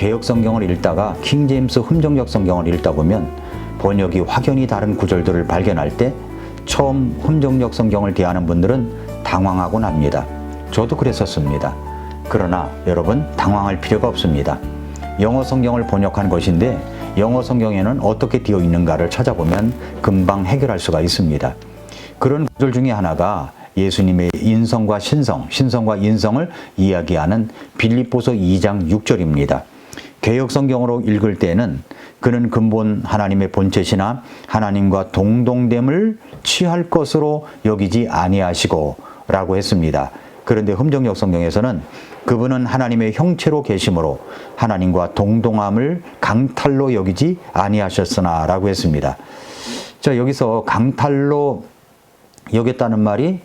개역 성경을 읽다가 킹제임스 흠정역 성경을 읽다 보면 번역이 확연히 다른 구절들을 발견할 때 처음 흠정역 성경을 대하는 분들은 당황하곤 합니다. 저도 그랬었습니다. 그러나 여러분, 당황할 필요가 없습니다. 영어 성경을 번역한 것인데 영어 성경에는 어떻게 되어 있는가를 찾아보면 금방 해결할 수가 있습니다. 그런 구절 중에 하나가 예수님의 인성과 신성, 신성과 인성을 이야기하는 빌립보서 2장 6절입니다. 개역 성경으로 읽을 때는 그는 근본 하나님의 본체시나 하나님과 동동됨을 취할 것으로 여기지 아니하시고 라고 했습니다. 그런데 흠정역 성경에서는 그분은 하나님의 형체로 계심으로 하나님과 동동함을 강탈로 여기지 아니하셨으나 라고 했습니다. 자, 여기서 강탈로 여겼다는 말이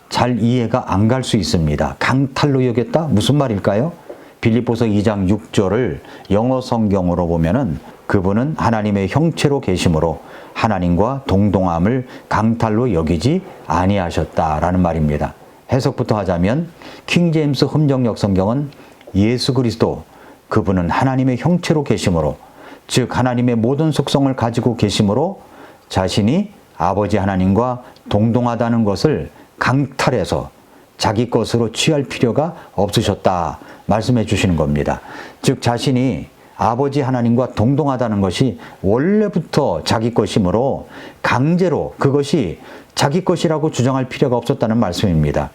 잘 이해가 안 갈 수 있습니다. 강탈로 여겼다? 무슨 말일까요? 빌립보서 2장 6절을 영어 성경으로 보면은 그분은 하나님의 형체로 계심으로 하나님과 동동함을 강탈로 여기지 아니하셨다라는 말입니다. 해석부터 하자면 킹제임스 흠정역 성경은 예수 그리스도, 그분은 하나님의 형체로 계심으로, 즉 하나님의 모든 속성을 가지고 계심으로 자신이 아버지 하나님과 동동하다는 것을 강탈해서 자기 것으로 취할 필요가 없으셨다 말씀해 주시는 겁니다. 즉 자신이 아버지 하나님과 동동하다는 것이 원래부터 자기 것이므로 강제로 그것이 자기 것이라고 주장할 필요가 없었다는 말씀입니다.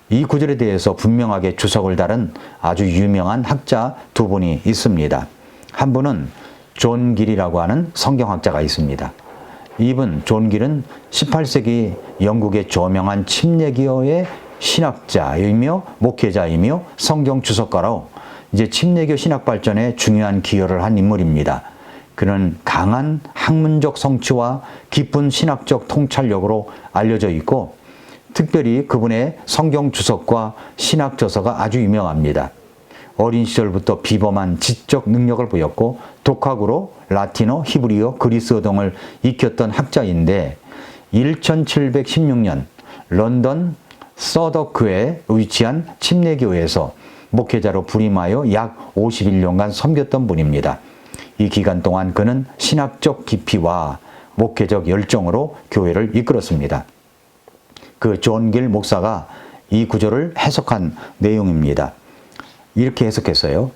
이 구절에 대해서 분명하게 주석을 다른 아주 유명한 학자 두 분이 있습니다. 한 분은 존 길이라고 하는 성경학자가 있습니다. 이분 존 길은 18세기 영국의 저명한 침례교의 신학자이며 목회자이며 성경 주석가로 이제 침례교 신학 발전에 중요한 기여를 한 인물입니다. 그는 강한 학문적 성취와 깊은 신학적 통찰력으로 알려져 있고 특별히 그분의 성경 주석과 신학 저서가 아주 유명합니다. 어린 시절부터 비범한 지적 능력을 보였고 독학으로 라틴어, 히브리어, 그리스어 등을 익혔던 학자인데 1716년 런던 서더크에 위치한 침례교회에서 목회자로 부임하여 약 51년간 섬겼던 분입니다. 이 기간 동안 그는 신학적 깊이와 목회적 열정으로 교회를 이끌었습니다. 그 존 길 목사가 이 구절을 해석한 내용입니다. 이렇게 해석했어요.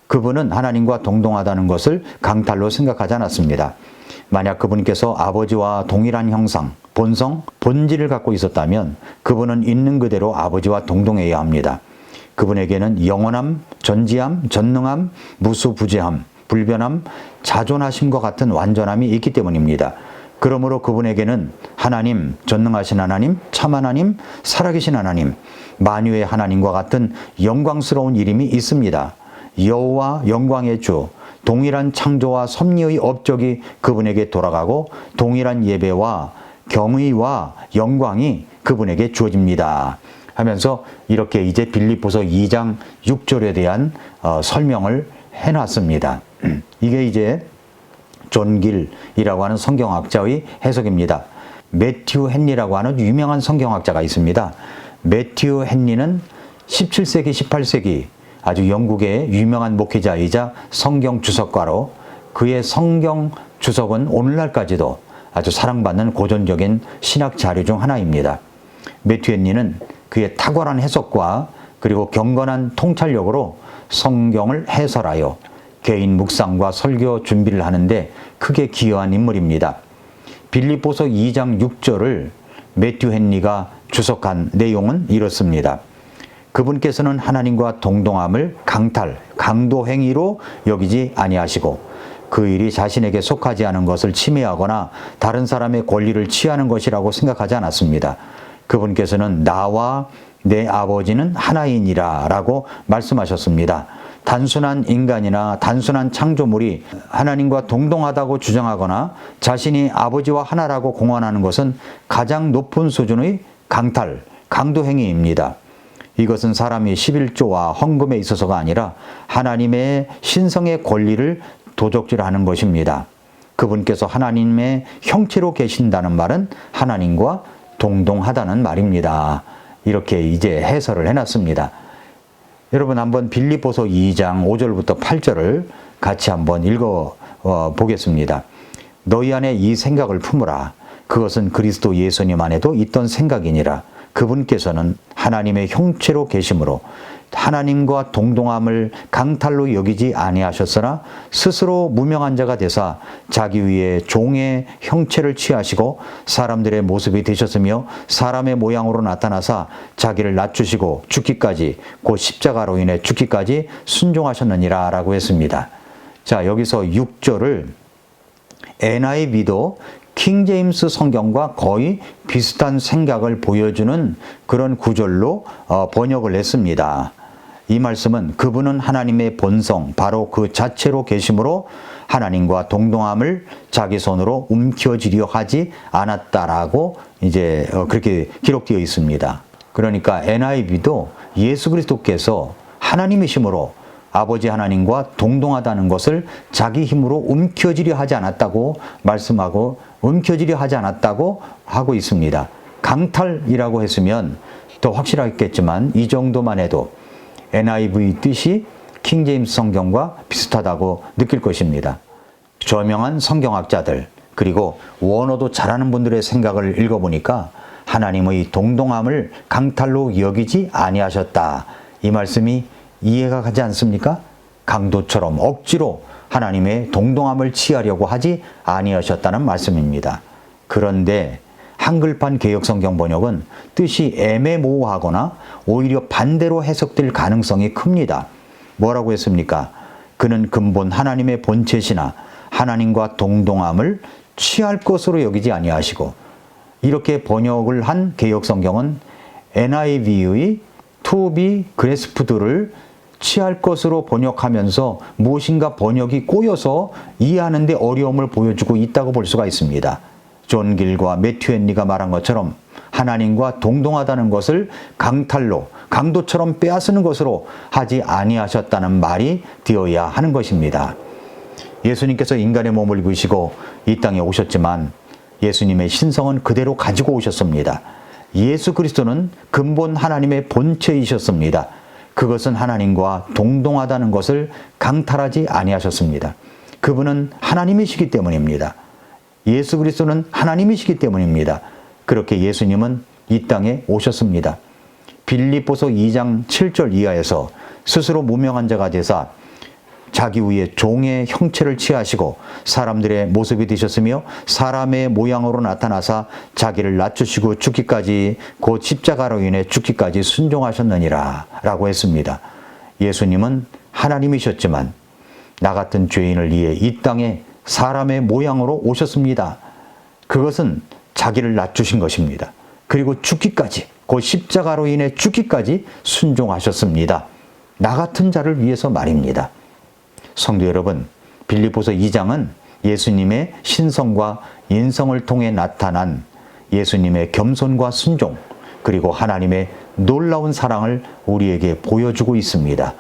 그분은 하나님과 동동하다는 것을 강탈로 생각하지 않았습니다. 만약 그분께서 아버지와 동일한 형상, 본성, 본질을 갖고 있었다면 그분은 있는 그대로 아버지와 동동해야 합니다. 그분에게는 영원함, 전지함, 전능함, 무수부재함, 불변함, 자존하심과 같은 완전함이 있기 때문입니다. 그러므로 그분에게는 하나님, 전능하신 하나님, 참 하나님, 살아계신 하나님, 만유의 하나님과 같은 영광스러운 이름이 있습니다. 여호와 영광의 주, 동일한 창조와 섭리의 업적이 그분에게 돌아가고 동일한 예배와 경의와 영광이 그분에게 주어집니다. 하면서 이렇게 이제 빌립보서 2장 6절에 대한 설명을 해놨습니다. 이게 이제 존 길이라고 하는 성경학자의 해석입니다. 매튜 헨리라고 하는 유명한 성경학자가 있습니다. 매튜 헨리는 17세기, 18세기 아주 영국의 유명한 목회자이자 성경 주석가로 그의 성경 주석은 오늘날까지도 아주 사랑받는 고전적인 신학 자료 중 하나입니다. 매튜 헨리는 그의 탁월한 해석과 그리고 경건한 통찰력으로 성경을 해설하여 개인 묵상과 설교 준비를 하는데 크게 기여한 인물입니다. 빌립보서 2장 6절을 매튜 헨리가 주석한 내용은 이렇습니다. 그분께서는 하나님과 동동함을 강탈, 강도 행위로 여기지 아니하시고 그 일이 자신에게 속하지 않은 것을 침해하거나 다른 사람의 권리를 취하는 것이라고 생각하지 않았습니다. 그분께서는 나와 내 아버지는 하나이니라 라고 말씀하셨습니다. 단순한 인간이나 단순한 창조물이 하나님과 동동하다고 주장하거나 자신이 아버지와 하나라고 공언하는 것은 가장 높은 수준의 강탈, 강도 행위입니다. 이것은 사람이 11조와 헌금에 있어서가 아니라 하나님의 신성의 권리를 도적질하는 것입니다. 그분께서 하나님의 형체로 계신다는 말은 하나님과 동동하다는 말입니다. 이렇게 이제 해설을 해놨습니다. 여러분 한번 빌립보서 2장 5절부터 8절을 같이 한번 읽어 보겠습니다. 너희 안에 이 생각을 품으라. 그것은 그리스도 예수님 안에도 있던 생각이니라. 그분께서는 하나님의 형체로 계심으로 하나님과 동등함을 강탈로 여기지 아니하셨으나 스스로 무명한 자가 되사 자기 위에 종의 형체를 취하시고 사람들의 모습이 되셨으며 사람의 모양으로 나타나사 자기를 낮추시고 죽기까지 곧 십자가로 인해 죽기까지 순종하셨느니라 라고 했습니다. 자, 여기서 6절을 NIV도 킹제임스 성경과 거의 비슷한 생각을 보여주는 그런 구절로 번역을 했습니다. 이 말씀은 그분은 하나님의 본성, 바로 그 자체로 계심으로 하나님과 동등함을 자기 손으로 움켜쥐려 하지 않았다라고 이제 그렇게 기록되어 있습니다. 그러니까 NIV도 예수 그리스도께서 하나님이심으로 아버지 하나님과 동등하다는 것을 자기 힘으로 움켜쥐려 하지 않았다고 말씀하고 움켜쥐려 하지 않았다고 하고 있습니다. 강탈이라고 했으면 더 확실하겠지만 이 정도만 해도 NIV 뜻이 킹제임스 성경과 비슷하다고 느낄 것입니다. 저명한 성경학자들 그리고 원어도 잘하는 분들의 생각을 읽어보니까 하나님의 동등함을 강탈로 여기지 아니하셨다. 이 말씀이 이해가 가지 않습니까? 강도처럼 억지로 하나님의 동등함을 취하려고 하지 아니하셨다는 말씀입니다. 그런데 한글판 개역성경 번역은 뜻이 애매모호하거나 오히려 반대로 해석될 가능성이 큽니다. 뭐라고 했습니까? 그는 근본 하나님의 본체시나 하나님과 동등함을 취할 것으로 여기지 아니하시고, 이렇게 번역을 한 개역성경은 NIV의 to be grasped를 취할 것으로 번역하면서 무엇인가 번역이 꼬여서 이해하는 데 어려움을 보여주고 있다고 볼 수가 있습니다. 존 길과 매튜 헨리가 말한 것처럼 하나님과 동등하다는 것을 강탈로, 강도처럼 빼앗는 것으로 하지 아니하셨다는 말이 되어야 하는 것입니다. 예수님께서 인간의 몸을 입으시고 이 땅에 오셨지만 예수님의 신성은 그대로 가지고 오셨습니다. 예수 그리스도는 근본 하나님의 본체이셨습니다. 그것은 하나님과 동등하다는 것을 강탈하지 아니하셨습니다. 그분은 하나님이시기 때문입니다. 예수 그리스도는 하나님이시기 때문입니다. 그렇게 예수님은 이 땅에 오셨습니다. 빌립보서 2장 7절 이하에서 스스로 무명한 자가 되사 자기 위에 종의 형체를 취하시고 사람들의 모습이 되셨으며 사람의 모양으로 나타나사 자기를 낮추시고 죽기까지 곧 십자가로 인해 죽기까지 순종하셨느니라 라고 했습니다. 예수님은 하나님이셨지만 나 같은 죄인을 위해 이 땅에 사람의 모양으로 오셨습니다. 그것은 자기를 낮추신 것입니다. 그리고 죽기까지, 곧 십자가로 인해 죽기까지 순종하셨습니다. 나 같은 자를 위해서 말입니다. 성도 여러분, 빌립보서 2장은 예수님의 신성과 인성을 통해 나타난 예수님의 겸손과 순종, 그리고 하나님의 놀라운 사랑을 우리에게 보여주고 있습니다.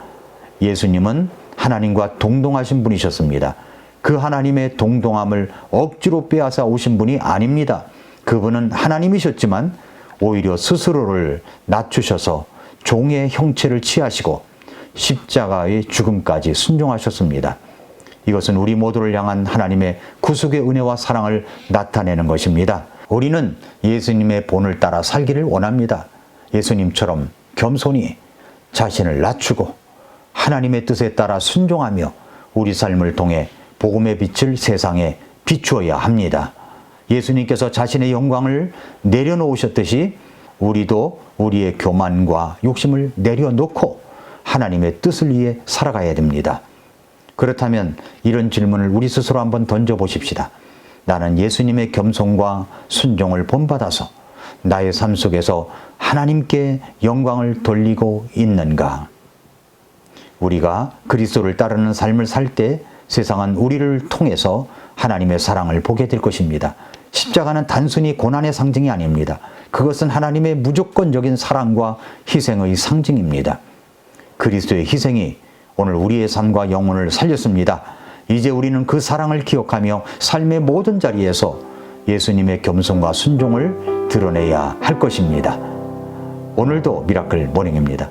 예수님은 하나님과 동등하신 분이셨습니다. 그 하나님의 동등함을 억지로 빼앗아 오신 분이 아닙니다. 그분은 하나님이셨지만 오히려 스스로를 낮추셔서 종의 형체를 취하시고 십자가의 죽음까지 순종하셨습니다. 이것은 우리 모두를 향한 하나님의 구속의 은혜와 사랑을 나타내는 것입니다. 우리는 예수님의 본을 따라 살기를 원합니다. 예수님처럼 겸손히 자신을 낮추고 하나님의 뜻에 따라 순종하며 우리 삶을 통해 복음의 빛을 세상에 비추어야 합니다. 예수님께서 자신의 영광을 내려놓으셨듯이 우리도 우리의 교만과 욕심을 내려놓고 하나님의 뜻을 위해 살아가야 됩니다. 그렇다면 이런 질문을 우리 스스로 한번 던져보십시다. 나는 예수님의 겸손과 순종을 본받아서 나의 삶 속에서 하나님께 영광을 돌리고 있는가? 우리가 그리스도를 따르는 삶을 살 때 세상은 우리를 통해서 하나님의 사랑을 보게 될 것입니다. 십자가는 단순히 고난의 상징이 아닙니다. 그것은 하나님의 무조건적인 사랑과 희생의 상징입니다. 그리스도의 희생이 오늘 우리의 삶과 영혼을 살렸습니다. 이제 우리는 그 사랑을 기억하며 삶의 모든 자리에서 예수님의 겸손과 순종을 드러내야 할 것입니다. 오늘도 미라클 모닝입니다.